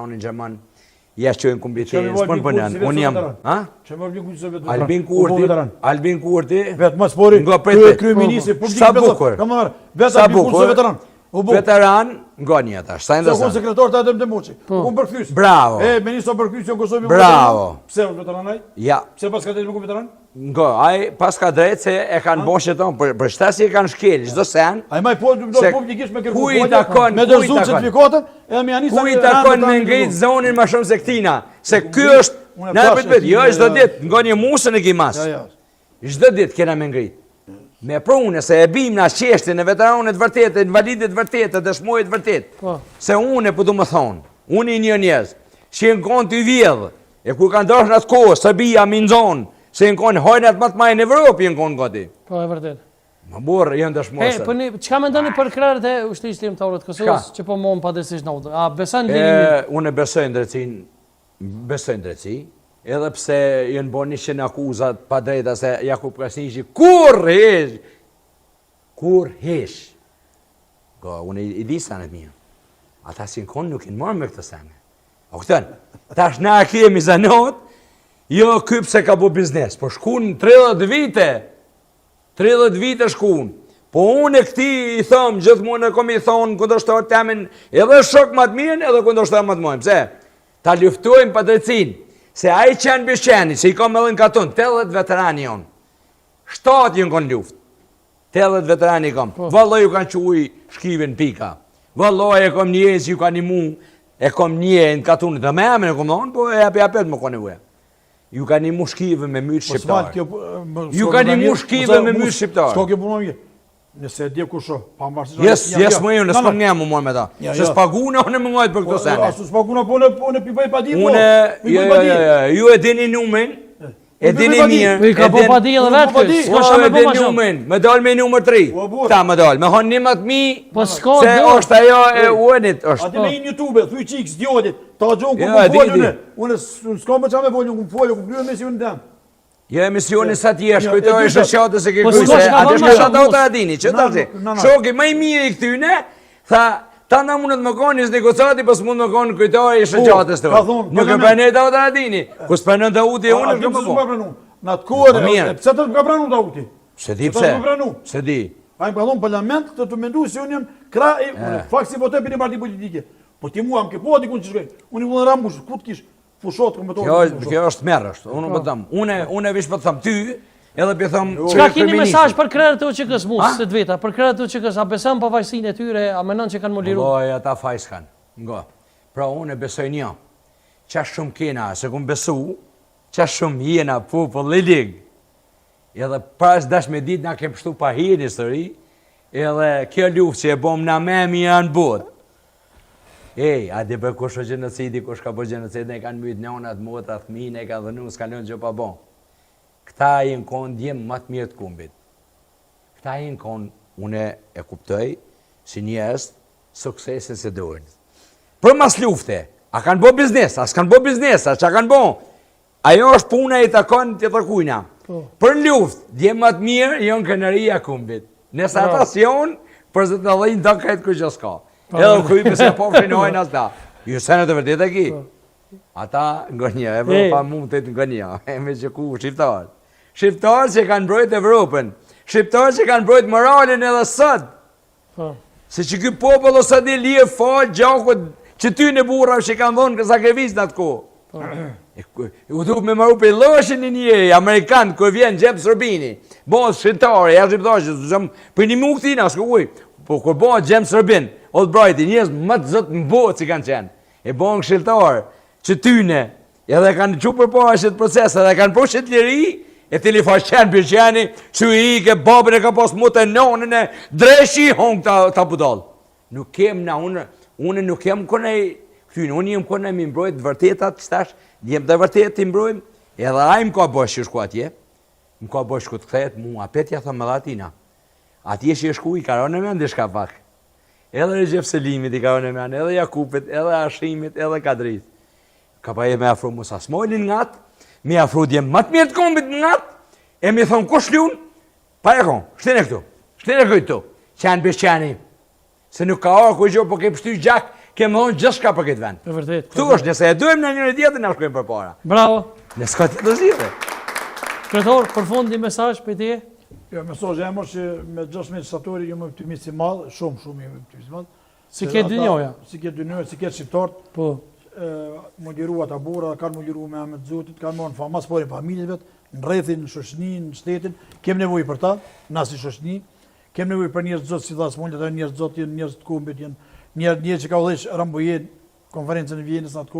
Unë në Gjerman, jashtë qojnë kumbriteri, s'pon përnën, unë jam, ha? Albin Kurti, vetë më spori, të kryeministri, sa bukur, vetë Albin Kurti veteran. Veteran, nga një tash, sa ndërsa. Se unë sekretar të Adem Demuqi, unë përkthys. Bravo. Ministro përkthys jo në Kosovë. Bravo. Pse unë veteran ai? Ja. Pse pas ka drejt me veteran? Nga, ai pas ka drejt se e kanë boshë tonë, për shtasi e kanë shkel, çdo sen. Ai më po do publikisht me kërkuar. Ku i takon, me dorëzuar certifikatën, edhe me anisa. Ku i takon me ngrit zonin më shumë se këtina, se ky është na vetë, jo çdo ditë, nga një musën e kimas. Çdo ditë kena me ngrit. Me prunë se e bim na qeshtin e veteranët vërtetë, invalidit vërtetë, dëshmojit vërtetë. Se unë po do më thon, unë i një njerëz, që në kon të vjedh, e kur kanë dashur atë kohë, Serbia minzon, se në kon hojnat më të mëdha në Evropë në kon gati. Po e vërtetë. Më burr janë dëshmuar. Po çka mendoni për krerët e ushtrisë timtare të Kosovës që po mohon padrejtisht naut? A beson lirinë? Unë besoj në drejtsinë, besoj në drejtësi. Edhe pse jënë bo 100 akuzat pa drejta se Jakub Krasniqi kur hesh. Unë i di sanet mija. Ata si në konë nuk i në marrë me këtë sene. O këtën, tash na kemi zanot, jo kypë se ka bo biznes, po shkun 30 vite. 30 vite shkun. Po unë e këti i thëmë, gjithmonë e kom i thonë, kundërshtar temin, edhe shok më të mirën, edhe kundërshtar më të mojmë. Pse? Ta luftojmë pa drejtsinë. Se ai qenë bishqeni, se i kom edhe në katon, 80 veterani jonë. 7 jënë konë luft. 80 veterani i kom. Valloj ju kanë quj shkivin pika. Valloj e kom një që ju kanë i mu, e kom një në katonit. Dhe me amin e kom thonë, po e apet më kone ue. Ju kanë i mu shkive me mytë shqiptarë. Ju kanë i mu shkive me mytë shqiptarë. Shko kjo punon mirë. Nëse e dje ku sho, pa më bashkë. Jes më ju, nësë më nga më morë me ta. Se s'paguna, unë e më ngajtë për këto sene. Asu s'paguna, po në pipaj pa di, po. Ju e dini numën, e dini mirë. Po i ka po pa di edhe vetë, s'ka shë me po ma shumë. Me dal me numër 3. Ta me dal, me hon 11.000, se është ajo e uenit është. Ati me i YouTube, thuj qikës, djodit, ta gjohë ku më folju unë s'kam për qa me folju, ku më folju, ku kryo emisionin tem. Jo emisioni sa t'jesh, kujtoj shëshatës e ke kujse, atë shkëshat auta adini, që të të shoki më i mirë i këtyne, tha, ta na mundet më konë njës negociati, pas mund më konë kujtoj shëshatës të vë. Nuk e përnet auta adini, ku s'përnën të uti e unë e këmë më konë. Në të kohër, pëse të ka pranu të uti? Se di pëse, se di. A i përdonë parlament të të mendu se unë jam kra e, fakt si votoj për një parti politike. Po ti mua më ke po dikun që shkoj, unë i vullën rambush, ku t'kish? Kjo është merë është, unë më thëmë, unë e vishë për të thëmë ty, edhe për thëmë... Qka kini mesaj për krerët e UÇK-s musë, se dveta, për krerët e UÇK-s, a besëm për vajsin e tyre, a menon që kanë më liru? Loj, ata fajs kanë, nga. Pra unë e besoj një, qa shumë kena, se këmë besu, qa shumë jena popull i ligë, edhe pas dash me ditë nga kemë pështu pa hirë histori, edhe kjo luft që e bom na me mi janë botë. Ej, a di për kush o gjenocidi, kush ka po gjenocidi, ne kanë mytë nënat, motrat, fëmijë, ne ka dhënu, s'ka lënë që pa bon. Këta i në konë djemë më të mirë të kumbit. Këta i në konë, une e kuptoj, si njerëz, suksesin se dojnë. Për mas lufte, a kanë bo biznes, a s'kanë bo biznes, a që kanë bo? Ajo është puna i takon të tërkujna. Për luft, djemë më të mirë, jonë kënëria kumbit. Nësa ata s'jonë, për zë të dhejnë të kajtë ku që s'ka. Edhe kuj pëse po frinojnë ata. Ju senë të vërtet e ki. Ata nga një, Evropa mund të të nga një. Me që ku, shqiptarë. Shqiptarë që kanë mbrojt Evropën. Shqiptarë që kanë mbrojt moralin edhe sëtë. Se që këj popull o sëtë i lije falë gjakot që ty në burra që kanë dhonë kësa kevis në atë ko. U du me maru për lëshin një njëri, Amerikanë, kër vjen Gjems Robini. Bon, shqiptarë, ja shqiptarë, për një muktina, s'ku po kur bon Gjems Robin, Albrighti, njës më të zëtë në botë që kanë qenë. E bon këshiltarë, që tyne, edhe kanë që përpara që të proces, edhe kanë po që të liri, e të li faqen për qeni, që i ke babën e ka posë mutë e nonën e dreshi hongë ta budalë. Nuk kem na, unë nuk kem kone, këtyne, unë jem kone mi mbrojt vërtetat, qëtash, jem dhe vërtetat të mbrojmë, edhe a i më ka bësh që shku atje, më ka bësh ku të këthet mu, apetja thëmë edhe atina. Atje që shku i karonë e me ndishka pak. Edhe Recep Selimit i karonë e me edhe Jakupit, edhe Ashimit, edhe Kadrit. Ka pa e me afru Musa Smolin nga atë, me afru dje më të mirë të kombit nga atë, e me thonë kush lunë, pa e konë, shtene këtu, shtene këtu, qenë bishqeni. Se nuk ka orë ku gjo, po ke pështu gjak, kemë thonë gjithçka për këtë vend. E vërtet. Ktu është, nëse e duhem në njëri tjetrin, na shkojmë përpara. Bravo. Ne s'ka tjetër zgjidhje. Kretor, për fund një mesazh për ti. Jo, mesazhi im është që me 16 shtatori jam optimist i madh, shumë jam optimist i madh. Si ke dynjoja? Si ke dynjoja, si ke shqiptarët. Po. Më liruat ta burra, kanë më liruar me Ahmet Zotit, kanë marrë famas por familjes vet, në rrethin, në shoqërinë, në shtetin, kemë nevojë për ta, na si shoqëri, kemë nevojë për njerëz zot si Dasmonja, ata njerëz zot janë njerëz të kombit, janë njerëz që ka udhëheq Rambujet, konferencën e Vjenës atë